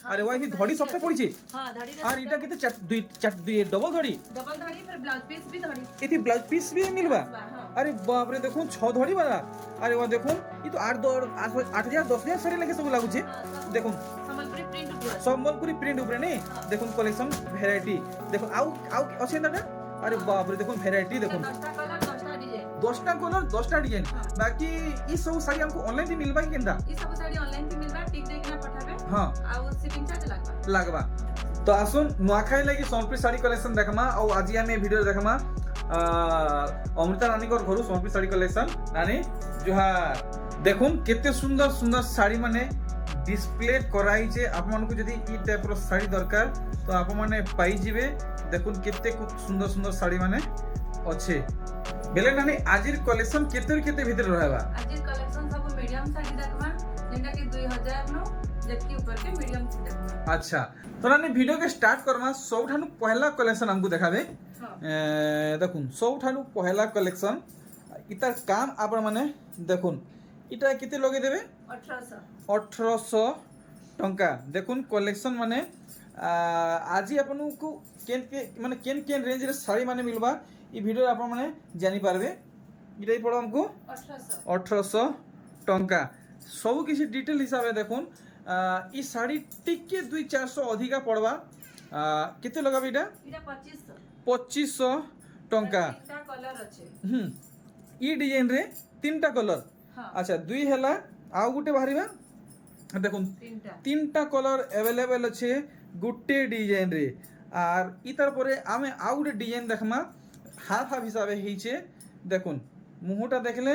अरे वाह ये धड़ी सबसे पड़ी छे हां धड़ी और इटा केते चार दुई डबल धड़ी फिर ब्लाउज पीस भी धड़ी इति ब्लाउज पीस भी मिलबा हां अरे बाप रे देखो 6 धड़ी वाला अरे वाह देखो ये तो 8000 10000 सारी लगे सब लागु छे देखो संबलपुरी प्रिंट ऊपर नहीं देखो कलेक्शन वैरायटी देखो आउ अच्छे ना अरे बाप रे देखो वैरायटी देखो 10टा कलर 10टा डिजाइन बाकी ई सब साड़ी हमको ऑनलाइन भी मिलबा कि केनता ई सब साड़ी ऑनलाइन भी मिलबा टिक देखना पठाबे हां आ शिपिंग चार्ज लागबा तो आसुन नुआखाई लागि सोनपुरी साड़ी कलेक्शन देखमा और आज हम वीडियो देखमा अमृता रानी को घरु सोनपुरी साड़ी कलेक्शन रानी जोहार देखुन केते सुंदर सुंदर साड़ी माने डिस्प्ले कराई जे आप मन को जदी ई टाइप रो साड़ी दरकार तो आप माने पाई जिवे देखुन केते सुंदर सुंदर साड़ी माने अच्छे बेले नानी आजिर कलेक्शन केते भीतर रहबा आजिर कलेक्शन सब मीडियम साड़ी देखमा जेंटा कि 2000 नो जबकि ऊपर के मीडियम से देखमा अच्छा तो नानी वीडियो के स्टार्ट करमा सबठानु पहला कलेक्शन हमको देखाबे देखुन सबठानु पहला कलेक्शन इतार काम आपण माने देखुन इटा केते लगे देबे 1800 टंका देखुन कलेक्शन माने आज आपन को माने केन रेंज रे साड़ी माने मिलबा ई वीडियो आप माने जानि पारबे इटाई पड़ो हमको 1800 टंका सब किसी डिटेल हिसाब से देखुन ई साड़ी टिके 200-400 अधिका पड़वा केते लगाबे इटा 2500 टंका तीनटा कलर अछि ई डिजाइन रे तीनटा कलर अच्छा दुई हैला आउ गुटे बाहरिबा देखुन तीनटा कलर अवेलेबल अछि गुटे डिजाइन रे आर इतार परे आमे आउ गुटे डिजाइन देखमा हाफ हाफ हिसाब हिचे देखुन मुहटा देखले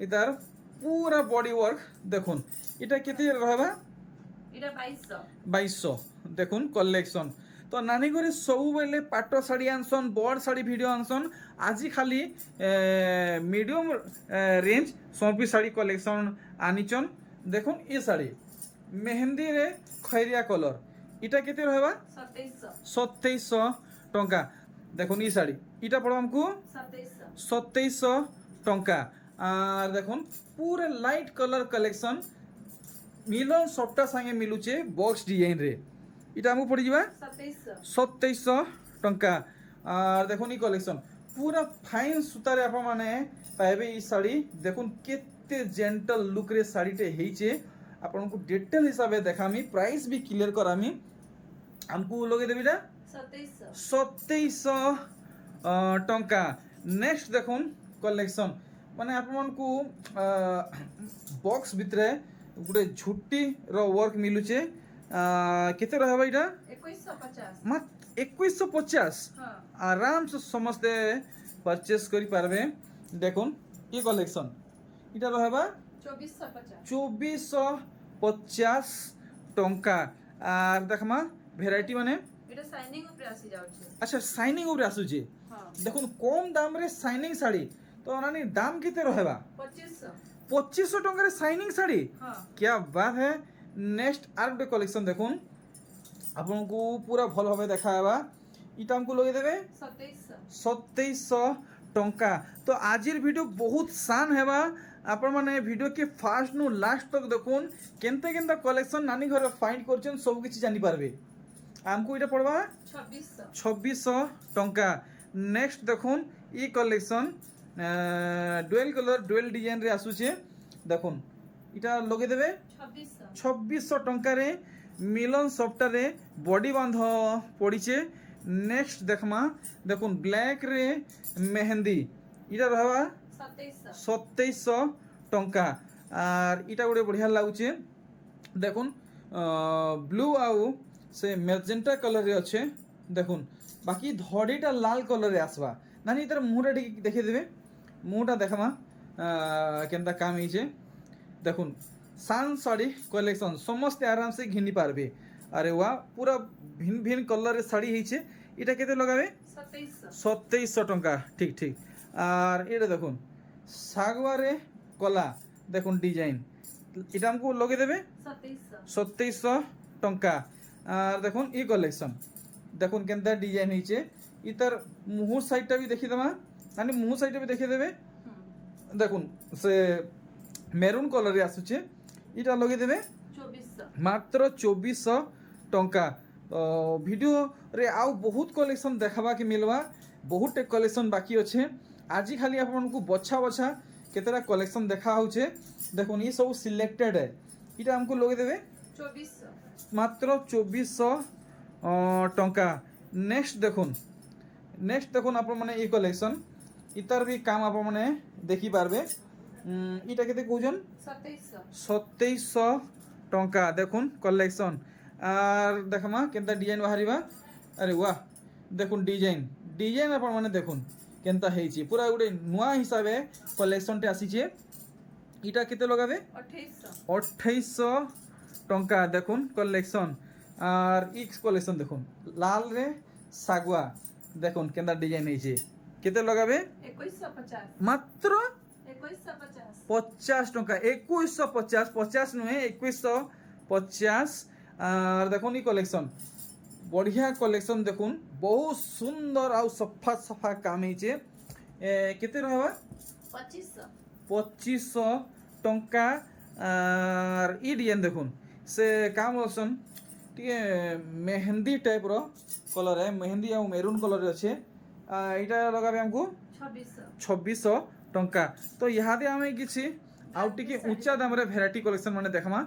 इतार पूरा बॉडी वर्क देखुन इटा केते रहबा इटा 2200 देखुन कलेक्शन तो नानी घरे सब बेले पाटो साड़ी आनसन बड़ साड़ी वीडियो आनसन आज खाली medium range Sonpuri sari collection आनिचन देखुन ये साड़ी मेहंदी रे खैरिया कलर इटा केते रहबा 2700 टंका देखुन ये साड़ी इटा पड़ो हमको 2700 टंका और देखुन पूरे लाइट कलर कलेक्शन मिलन सफ्टा संगे मिलुचे बॉक्स डिजाइन रे इटा हमको पड़ी जीवा 2700 टंका और देखुन ई कलेक्शन पूरा फाइन सुतारे आप माने पाइबे ई साड़ी देखुन केते जेंटल लुक रे साड़ी टे हेइचे आपन को डिटेल हिसाब से देखामी प्राइस भी क्लियर करामी हमको लगे देबिटा 2700 टंका नेक्स्ट देखुन कलेक्शन माने आपन को बॉक्स भितरे गुटे झुट्टी रो वर्क मिलुचे केते रहबा इटा 2150 मत 2150 आराम से समस्त परचेस करी पारबे देखुन ये कलेक्शन इटा रहबा 2450 टंका आर देखमा वैरायटी माने इटा शाइनिंग ऊपर आसी जाउछे अच्छा शाइनिंग ऊपर आसु जे देखुन कम दाम रे शाइनिंग साड़ी तो नानी दाम केते रहबा 2500 टंका रे शाइनिंग साड़ी क्या बात है नेक्स्ट आर गुटे कलेक्शन देखुन आपन को पूरा भल भाबे देखाबा इटा हमको लगे देबे 2700 टंका तो आजिर वीडियो बहुत सान हेबा आपण माने वीडियो के फास्ट नु लास्ट तक देखुन केनते केनता कलेक्शन नानी घर फाइंड करछन सब किछि जानि पारबे हमको इटा पड़वा 2600 टंका नेक्स्ट देखुन ई collection dual colour dual design रे आसुचे देखुन इटा लगे देबे 2600 टंका रे मिलन सफ्टा रे बॉडी बांध पड़ीचे नेक्स्ट देखमा देखुन ब्लैक रे मेहंदी इटा रहबा 2700 टंका आर इटा गोटे बढ़िया लागुचे देखुन ब्लू आउ से मैजेंटा कलर रे अच्छे देखुन बाकी धड़ीटा लाल कलर रे आसबा नानी इतर मुहटा देखे देबे मुहटा देखमा केनता काम हिचे देखुन सान साड़ी कलेक्शन समस्त आराम से घिनी पारबे अरे वाह पूरा भिन्न भिन्न कलर रे साड़ी हिचे इटा केते लगाबे 2700 टंका ठीक ठीक और एटा देखुन सागवा रे कला देखुन डिजाइन इटा हमको लगे देबे 2700 टंका और देखुन ई कलेक्शन देखुन केनता डिजाइन हिचे इतर मुहर साइडटा भी देखि दमा माने मुहर साइडटा भी देखि देबे देखुन से मेरून कलर रे आसुचे इटा लगे देबे 2400 मात्र 2400 टंका तो वीडियो रे आउ बहुत कलेक्शन देखा कि मिलवा बहुत कलेक्शन बाकी अच्छे आज खाली आपको बछा बछा केतेटा कलेक्शन देखा होचे देखो ये सब सिलेक्टेड है इटा हमको लगे देवे 2400 मात्र 2400 टंका नेक्स्ट देखुन आप माने ये कलेक्शन इतार भी काम आप माने देखी पारबे इटा केते कहउजन 2700 टंका देखुन कलेक्शन आर देखमा केनता डिजाइन बाहरिबा अरे वाह देखुन डिजाइन आप माने देखुन केनता हेची पूरा गुटे नुआ हिसाबे कलेक्शन टे आसीचे इटा केते लगाबे 2800 टंका देखुन कलेक्शन आर इक्स कलेक्शन देखुन लाल रे सागुआ देखुन केनता डिजाइन हेची केते लगाबे 2150 मात्र 2150 टंका 2150 50 नुहे 2150 आर देखुन ई कलेक्शन बढ़िया कलेक्शन देखुन बहुत सुंदर आउ सफा सफा काम हेचे केते रहबा 2500 टंका आर ई डिजाइन देखुन से काम ऑप्शन टिके मेहंदी टाइप रो कलर है मेहंदी आ मेरून कलर अच्छे इटा लगाबे हमको 2600 टंका तो इहादे आमे किछि आउ टिके ऊंचा दाम रे वैरायटी कलेक्शन माने देखमा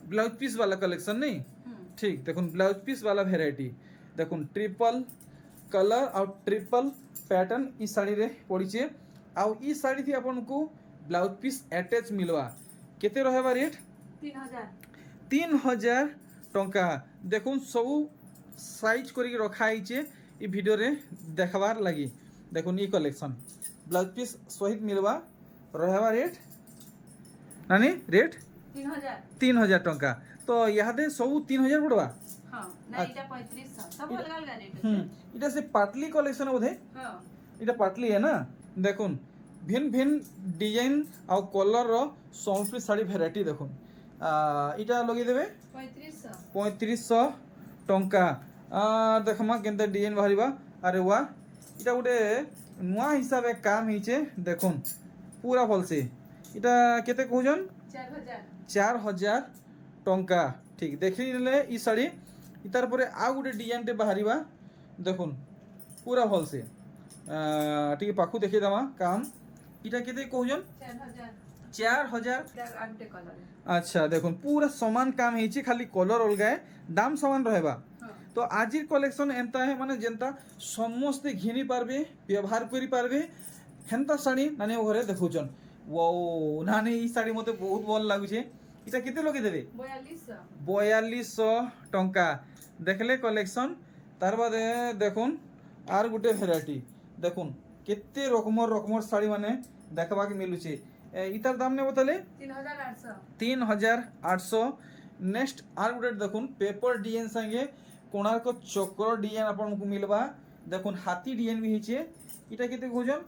ब्लाउज पीस वाला कलेक्शन नहीं ठीक देखुन ब्लाउज पीस वाला वैरायटी देखुन ट्रिपल कलर और ट्रिपल पैटर्न ई साड़ी रे पड़ीचे आउ ई साड़ी थी आपन को ब्लाउज पीस अटैच मिलवा केते रहबा रेट 3000 टंका देखुन सब साइज करी रखा आइचे ई वीडियो रे देखबार लगी देखुन ई कलेक्शन ब्लाउज पीस सहित मिलवा रहबा रेट नानी रेट 3000 टंका तो यादे सब 3000 पड़वा हां ना इटा 3500 सब अलग अलग रेट इटा से पाटली कलेक्शन बोधे हां इटा पाटली है ना देखुन भिन्न डिजाइन और कलर रो सम्बलपुरी साड़ी वैरायटी देखुन इटा लगे देबे 3500 टंका देखमा केनता डिजाइन बाहरिबा अरे वाह इटा गोटे नुआ हिसाब काम हिचे देखुन पूरा भल से इटा केते कहउजन 4000 टंका ठीक देखि ले ई साड़ी इतार परे आ गोटे डिजाइन टे बाहरिबा देखुन पूरा भल से टिके पाखु देखि दमा काम इटा केते कहउजन 4000 अच्छा देखुन पूरा समान काम हिची खाली कलर अलगा है दाम समान रहबा तो आजिर कलेक्शन एंता है माने जेंता समस्ते घिनी पारबे व्यवहार करी पारबे हेंता साड़ी नानी घरे देखुचन वो नानी ई साड़ी मते बहुत भल लागुचे इटा केते लगे देबे 4200 टंका देखले कलेक्शन तार बाद देखुन आर गुटे वैरायटी देखुन केते रकमर साड़ी माने देखबा के मिलुचे इतार दाम ने बताले 3800 नेक्स्ट आर गुटे देखुन पेपर डिजाइन संगे कोणार्क चक्र डिजाइन आपन को मिलबा देखुन हाथी डिजाइन भी हिचे इटा केते खोजन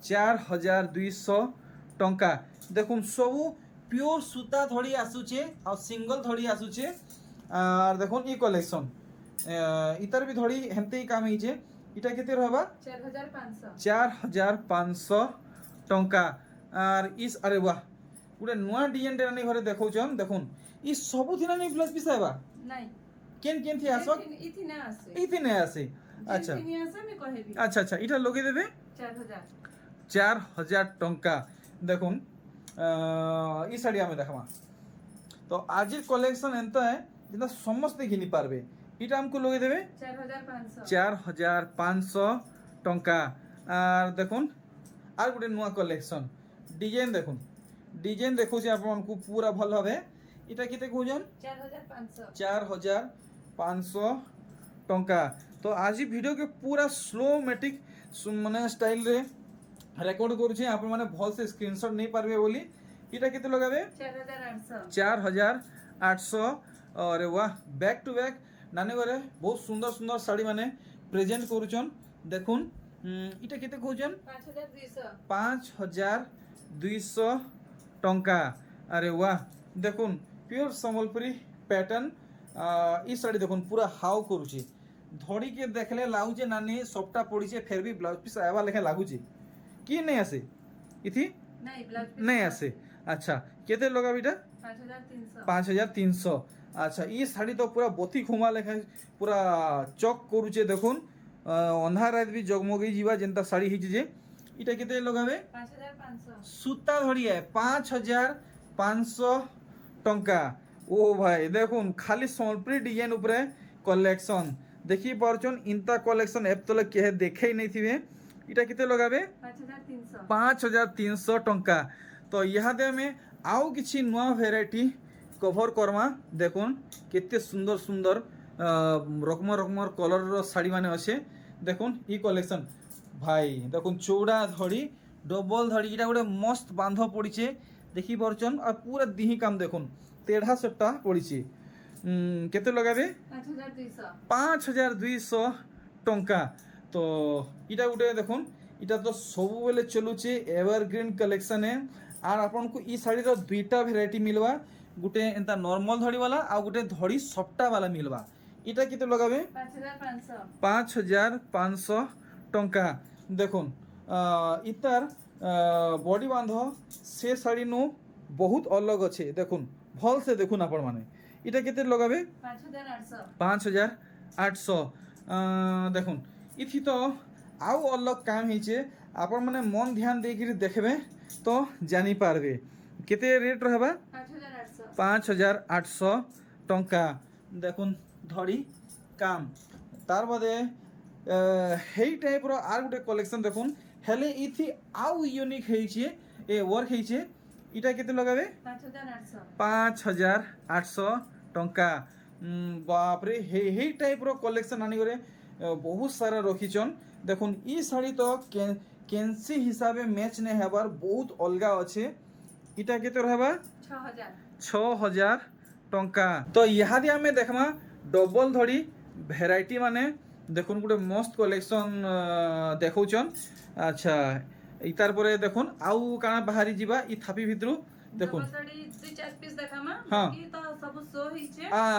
4200 टंका देखुन सब प्योर सूता धड़ी आसुचे और सिंगल धड़ी आसुचे और देखुन ई कलेक्शन इतार भी धड़ी हेंते ही काम हिचे इटा केते रहबा 4500 टंका और इस अरे वाह गुटे नुआ डिजाइन टे नहीं घरे देखौछन देखुन ई सब थिना नहीं ब्लाउज पीस आबा नहीं केन थी आसो इथि ने आसे अच्छा अच्छा अच्छा इटा लगे देबे 4000 टंका देखुन ई साड़ी हमें देखमा तो आज कलेक्शन एंता है जितना समस्त घिनी पारबे इटा हमको लगे देबे 4500 टंका और देखुन आर गुटे नुआ कलेक्शन डिजाइन देखुन डिजाइन देखो से आपको पूरा भल हबे इटा केते कहउजन 4500 टंका तो आज वीडियो के पूरा स्लोमेटिक माने स्टाइल रे रिकॉर्ड करूछे आप माने भल से स्क्रीनशॉट नहीं पारबे बोली इटा केते लगाबे 4800 अरे वाह बैक टू बैक नानी घरे बहुत सुंदर सुंदर साड़ी माने प्रेजेंट करूछन देखुन इटा केते कहउछन 5200 टंका अरे वाह देखुन प्योर संबलपुरी पैटर्न ई साड़ी देखुन पूरा हाउ करूछी धड़ी के देखले लागुचे नानी सबटा पड़ीचे फिर भी ब्लाउज पीस आवा लेखे लागुचे की नहीं आसे इथि नहीं आसे अच्छा केते लगा बेटा 5300 আচ্ছা ই শাড়ি তো পুরা বতি খুমা লেখা পুরা চক করুছে দেখুন অন্ধার রাত বি জগমগি যা যেটা শাড়ি হয়েছে যে এটা কেতে লগাবে 5500 সুতা ধরিয়ে 5500 টঙ্কা ও ভাই দেখুন খালি সম্বলপুরি ডিজাইন উপরে কলেকশন দেখি পারছন ইনতা কলেকশন এপ তলে কে দেখেই নাই থিবে এটা কেতে লগাবে 5300 5300 টঙ্কা তো ইহাদে আমি আউ কিছু নয়া ভ্যারাইটি কভর করমা দেখুন কেতে সুন্দর সুন্দর রকমের কলরর শাড়ি মানে আছে দেখুন ই কলেকশন ভাই দেখুন চৌড়া ধড়ি ডবল ধড়ি এটা গোটে মস্ত বাঁধ পড়িছে দেখি পারছন আর পুরা দিহি কাম দেখুন তেঢ়া সেটা পড়িছে কেতে লগাবে 5200 টঙ্কা তো এটা গোটে দেখুন এটা তো ସବୁବେଳେ চলুছে এভারগ্রিন কলেকশনে আর আপনার ই শাড়ির দুইটা ভ্যারাইটি মিলবা গোটে এন্তা নর্মাল ধড়িওয়ালা আর গোটে ধড়ি সফটাওয়ালা মিলবা এটা কেতে লগাবে 5500 টঙ্কা দেখুন ইতার বডি বাঁধ সে শাড়ি নু বহুত অলগ আছে দেখুন ভলসে দেখুন আপন মানে এটা কেতে লগাবে 5800 দেখুন ইথি তো আউ অলগ কাম হয়েছে আপন মানে মন ধ্যান দিয়ে দেখবে তো জানি পারবে কেতে রেট রহবা 5800 টঙ্কা দেখুন ধড়ি কাম তার বাদে হেই টাইপর আর গোটে কলেকশন দেখুন হেলে ইথি আউ ইউনিক হয়েছে এ ওয়ার্ক হয়েছে এটা কেতে লগাবে 5800 টঙ্কা বাপরে হেই টাইপর কলেকশন আনিগরে বহুত সারা রখিছন দেখুন ই শাড়ি তো কেনসি হিসাবে ম্যাচ নেই হবার বহুত অলগা আছে এটা কেতে রহবা 6000 টঙ্কা তো ইহাদি আমি দেখমা ডবল ধড়ি ভ্যারাইটি মানে দেখুন গোটে মস্ত কলেকশন দেখুছন আচ্ছা ইতার পরে দেখুন আউ কানা বাহারি যা ই থাপি ভিতরু দেখুন হ্যাঁ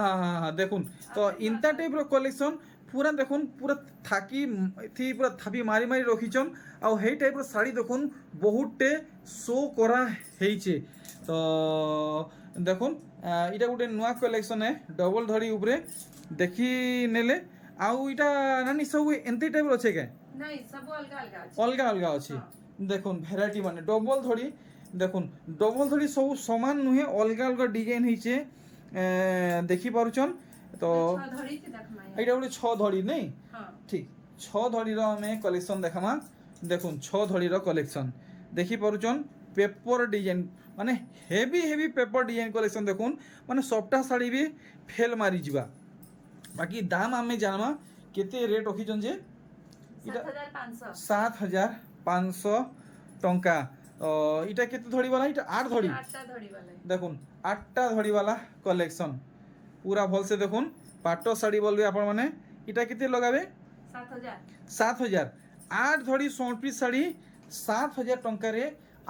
হ্যাঁ দেখুন তো ইনতা টাইপর কলেকশন পুরা দেখুন পুরা থাকি থি পুরা থাপি মারি মারি রখিছন আউ হেই টাইপর শাড়ি দেখুন বহুতটে শো করা হয়েছে তো দেখুন এটা গোটে নূয়া কলেকশনে ডবল ধড়ি উপরে দেখি নেলে আউ এটা নানি সব এমতি টাইপর আছে কে অলগা অলগা আছে দেখুন ভ্যারাইটি মানে ডবল ধড়ি দেখুন ডবল ধড়ি সব সমান নুহে অলগা অলগা ডিজাইন হয়েছে দেখি পারুছন তো এইটা গোটে 6 ধড়ি নেই ঠিক 6 ধড়ির আমি কলেকশন দেখামা দেখুন 6 ধড়ির কলেকশন দেখি পারুছন পেপর ডিজাইন মানে heavy heavy paper design collection দেখুন মানে সবটা শাড়ি বি ফেল মারি যা বাকি দাম আমি জানমা কেতে রেট রখিছন যে এটা 7500 টঙ্কা এটা কেতে ধড়িওয়ালা এটা 8 ধড়ি দেখুন 8টা ধড়িওয়ালা কলেকশন পুরা ভলসে দেখুন পাট শাড়ি বলবে আপনার মানে এটা কেতে লগাবে 7000 8 ধড়ি 100 পিস শাড়ি 7000 টঙ্কারে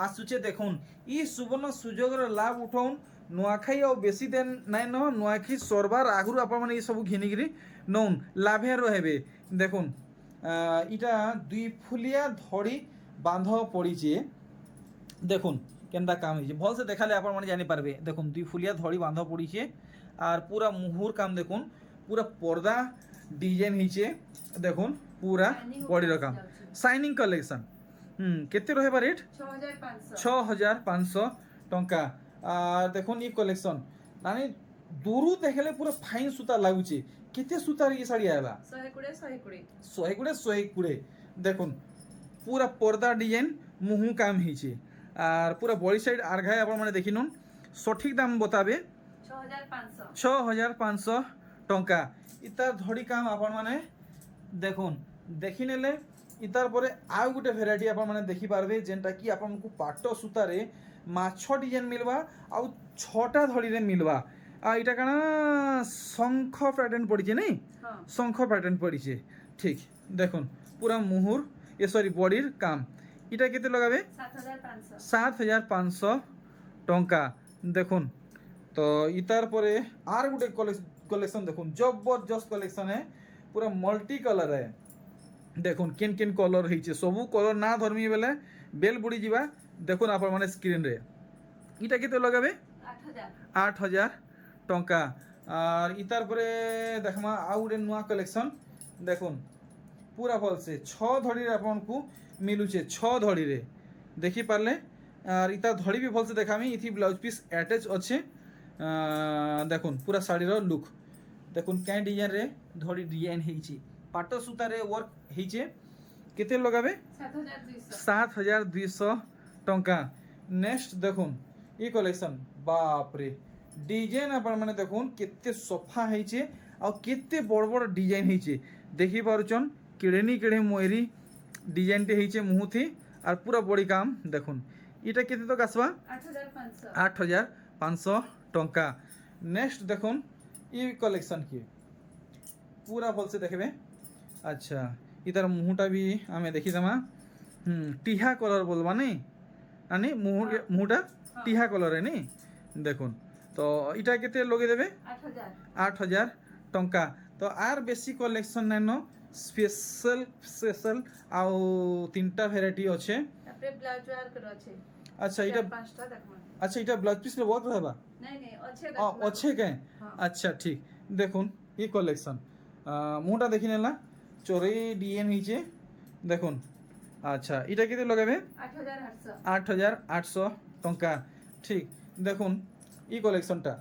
আসুছে দেখুন ই সুবর্ণ সুযোগর লাভ উঠাউন নুয়াখাই আর বেশি দিন নাই ন নুয়াখাই সরবার আগুর আপনার মানে এই সব ঘিনিকি নৌন লাভে রহবে দেখুন এটা 2 ফুলিয়া ধড়ি বাঁধ পড়িছে দেখুন কেনটা কাম হয়েছে ভলসে দেখালে আপনার মানে জানি পারবে দেখুন 2 ফুলিয়া ধড়ি বাঁধ পড়িছে আর পুরা মুহুর কাম দেখুন পুরা পর্দা ডিজাইন হয়েছে দেখুন পুরা বডির কাম শাইনিং কলেকশন কেতে রহবা রেট 6500 টঙ্কা আর দেখুন ই কলেকশন মানে দূরু দেখলে পুরো ফাইন সুতা লাগুছে কেতে সুতার ই শাড়ি আইবা 120 দেখুন পুরা পর্দা ডিজাইন মুহু কাম হয়েছে আর পুরা বডি সাইড আর ঘায়ে আপনার মানে দেখি নুন সঠিক দাম বতাবে 6500 টঙ্কা ইতার ধড়ি কাম আপনার মানে দেখুন দেখি নেলে ইতার পরে আউ গোটে ভ্যারাইটি আপনার মানে দেখি পারবে যেটা কি আপনার পাট সুতারে মাছ ডিজাইন মিলবা আউ 6টা ধড়িরে মিলবা আর এটা কানা শঙ্খ প্যাটার্ন পড়িছে নেই শঙ্খ প্যাটার্ন পড়িছে ঠিক দেখুন পুরা মুহুর সরি বডির কাম এটা কেতে লগাবে 7500 টঙ্কা দেখুন তো ইতার পরে আর গোটে কলেকশন দেখুন জবরদস্ত কলেকশনে পুরা মল্টি কালারে দেখুন কেন কেন কলর হয়েছে সবু কলর না ধরমি বেলে বেল বুড়ি যা দেখুন আপনার মানে স্ক্রিন রে এটা কেতে লগাবে 8000 টঙ্কা আর ইতার পরে দেখমা আউ গোটে নূয়া কলেকশন দেখুন পুরা ভলসে 6 ধড়িরে আপনারকু মিলুছে 6 ধড়িরে দেখিপারলে আর ইতা ধড়ি বি ভলসে দেখামি ইথি ব্লাউজ পিস আটাচ অছে দেখুন পুরা শাড়ির লুক দেখুন কেঁ ডিজাইন রে ধড়ি ডিজাইন হয়েছি পাট সুতারে ওয়ার্ক হয়েছে কেতে লগাবে 7200 টঙ্কা নেক্সট দেখুন ই কলেকশন বাপরে ডিজাইন আপনার মানে দেখুন কেতে সফা হয়েছে আর কেতে বড় বড় ডিজাইন হয়েছে দেখি পারুছন কেড়েনি কেড়ে ময়ূরি ডিজাইনটি হয়েছে মুহুথি আর পুরা বড়ি কাম দেখুন এটা কেতে তো আসবা 8500 টঙ্কা নেক্সট দেখুন ই কলেকশন কি পুরা ভলসে দেখবে আচ্ছা ইতার মুহুটা বি আমি দেখি দেমা টিহা কলর বলবা নি আনি মুহুটা টিহা কলরে নি দেখুন তো এটা কেতে লগে দেবে 8000 টঙ্কা তো আর বেশি কলেকশন নাইন স্পেশাল আউ তিনটা ভ্যারাইটি আছে আচ্ছা এটা আচ্ছা এটা ব্লাউজ পিস রে ওয়ার্ক रहबा अच्छे के अच्छा ठीक দেখুন এই কলেকশন মুটা দেখি নেলা চোরে ডিএন হইছে দেখুন আচ্ছা এটা কেতে লগাবে 8800 টঙ্কা ঠিক দেখুন এই কলেকশনটা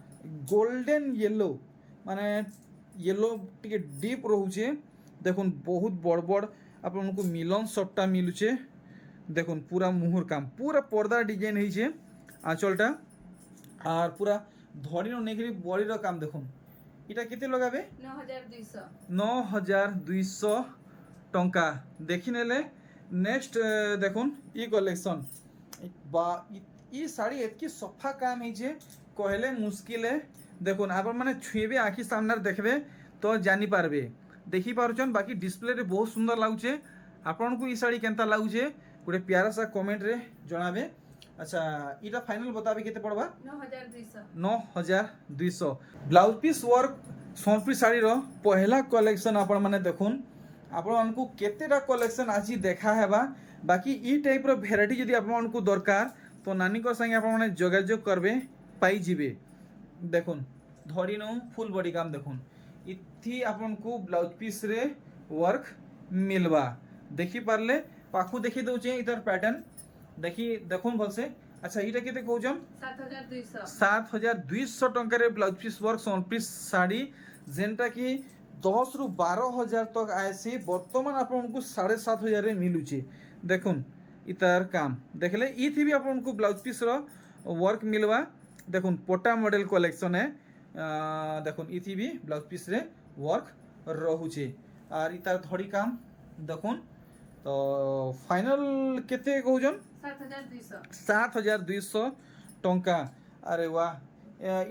গোল্ডেন ইয়েলো মানে ইয়েলো টিকে ডিপ রহুছে দেখুন বহুত বড় বড় আপনার মিলন সবটা মিলুছে দেখুন পুরা মুহুর কাম পুরা পর্দা ডিজাইন হয়েছে আঁচলটা আর পুরা ধরির নেগরি বড়ির কাম দেখুন এটা কেতে লগাবে 9200 টঙ্কা দেখি নেলে নেক্সট দেখুন ই কলেকশন বা ই শাড়ি এতকি সফা কাম হয়েছে কহলে মুশকিলে দেখুন আপনার মানে ছুঁবে আঁখি সামনে দেখবে তো জানি পারবে দেখি পারছেন বাকি ডিসপ্লে বহুত সুন্দর লাগুছে আপনার ই শাড়ি কেনতা লাগুছে গোটে প্যারা সা কমেন্ট রে জনাবে আচ্ছা এটা ফাইনাল बताबे কেতে পড়বা 9200 ব্লাউজ পিস ওয়ার্ক সোনপ্রি শাড়ির পহলা কলেকশন আপন মানে দেখুন আপনার কেতেটা কলেকশন আজি দেখা হেবা বাকি ই টাইপর ভ্যারাইটি যদি আপনার দরকার তো নানিক সঙ্গে আপনার যোগাযোগ করবে পাই যাবে দেখুন ধরি নু ফুল বডি কাম দেখুন ইথি আপনার ব্লাউজ পিস রে ওয়ার্ক মিলবা দেখি পারলে পাখু দেখি দৌছে ইতার প্যাটার্ন দেখি দেখুন ভলসে আচ্ছা এটা কেতে কৌছন 7200 টঙ্কার blouse piece work piece sari যেটা কি 10 রু 12,000 তক আইসি বর্তমান আপনার 7500 মিলুছে দেখুন ইতার কাম দেখলে ইথি বি আপনার ব্লাউজ পিস ওয়ার্ক মিলবা দেখুন পোটা মডেল কলেকশনে দেখুন ইথি বি ব্লাউজ পিস রে ওয়ার্ক রহুছে আর ইতার ধড়ি কাম দেখুন তো ফাইনাল কেতে কৌছন 7200 টঙ্কা আরে বাহ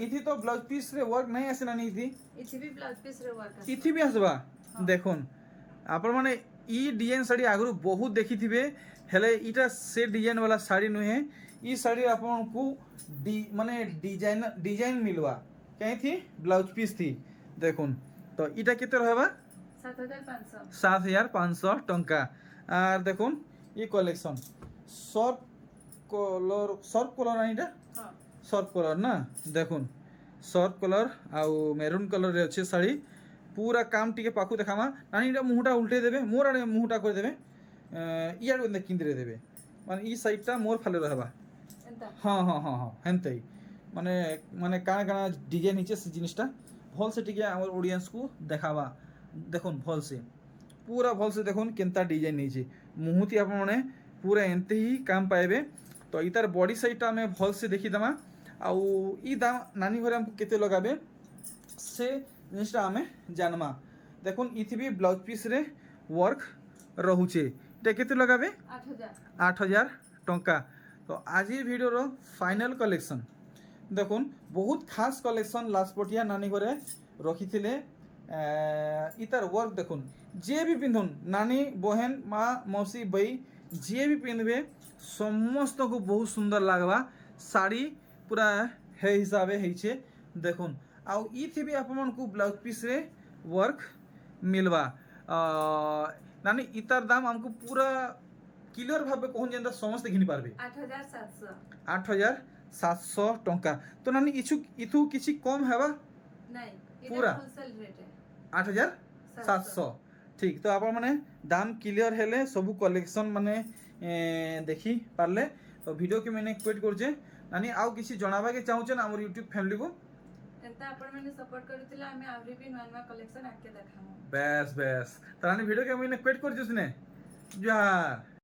ইথি তো ব্লাউজ পিস রে ওয়ার্ক নাই আসে না ইথি ইথি বি আসবা দেখুন আপনার মানে ই ডিজাইন শাড়ি আগরু বহুত দেখিথিবে হেলে ইটা সে ডিজাইন वाला শাড়ি নুহে ই শাড়ি আপনার মানে ডিজাইন মিলবা কেন থি ব্লাউজ পিস থি দেখুন তো এটা কেতে রহবা 7500 টঙ্কা আর দেখুন ই কলেকশন সর্প কলর আইটা সর্প কলর না দেখুন সর্প কলর আউ মেরুন কলর রে আছে শাড়ি পুরা কাম টিকে পাখু দেখামা নানি এটা মুহটা উল্টে দেবে মোর আড়ে মুহটা করে দেবে ইয়াড় কিন্দিরে দেবে মানে ই সাইডটা মোর ফালে রহবা হ্যাঁ হ্যাঁ হ্যাঁ হ্যাঁ হেনতেই মানে মানে কাଣା কাଣା ডিজাইন হয়েছে সে জিনিসটা ভলসে টিকে আমার অডিয়েন্স কু দেখাবা দেখুন ভলসে পুরা ভলসে দেখুন কেনতা ডিজাইন হয়েছে মুহুতি আপনার মানে পুরা এনতে হি কাম পাইবে তো ইতার বডি সাইডটা আমি ভলসে দেখি দেমা আউ ই দাম নানি ঘরে আমি কেতে লগাবে সে জিনিসটা আমি জানমা দেখুন ইথি বি ব্লাউজ পিস রে ওয়ার্ক রহুছে এটা কেতে লগাবে 8000 টঙ্কা তো আজির ভিডিওর ফাইনাল কলেকশন দেখুন বহুত খাস কলেকশন লাস্টপটিয়া নানি ঘরে রখিলে ইতার ওয়ার্ক দেখুন যে বি পিন্ধুন নানি বহেন মা মৌসি বই যে বি পিঁধবে সমস্ত বহুত সুন্দর লাগবা শাড়ি পুরা হে হিসাবে হয়েছে দেখুন আউ ইথি বি আপনার ব্লাউজ পিস রে ওয়ার্ক মিলবা নানি ইতার দাম আমকু পুরা ক্লিয়ার ভাবে কোন যেন সমস্ত ঘিনি পারবে 8700 টঙ্কা তো নানি ইছু কিছু কম হেবা নাই पूरा होलसेल रेट है 8700 ठीक तो आपण माने दाम क्लियर हेले सब कलेक्शन माने देखी पारले तो वीडियो के मैंने क्विट करजे नानी आउ किसी जणाबा के चाहूछन हमर YouTube फैमिली को एंता आपण माने सपोर्ट करथिला हमें आउरी भी नवा नवा कलेक्शन आके देखामो बेस बेस तो नानी वीडियो के मैंने क्विट कर जसने जोहार।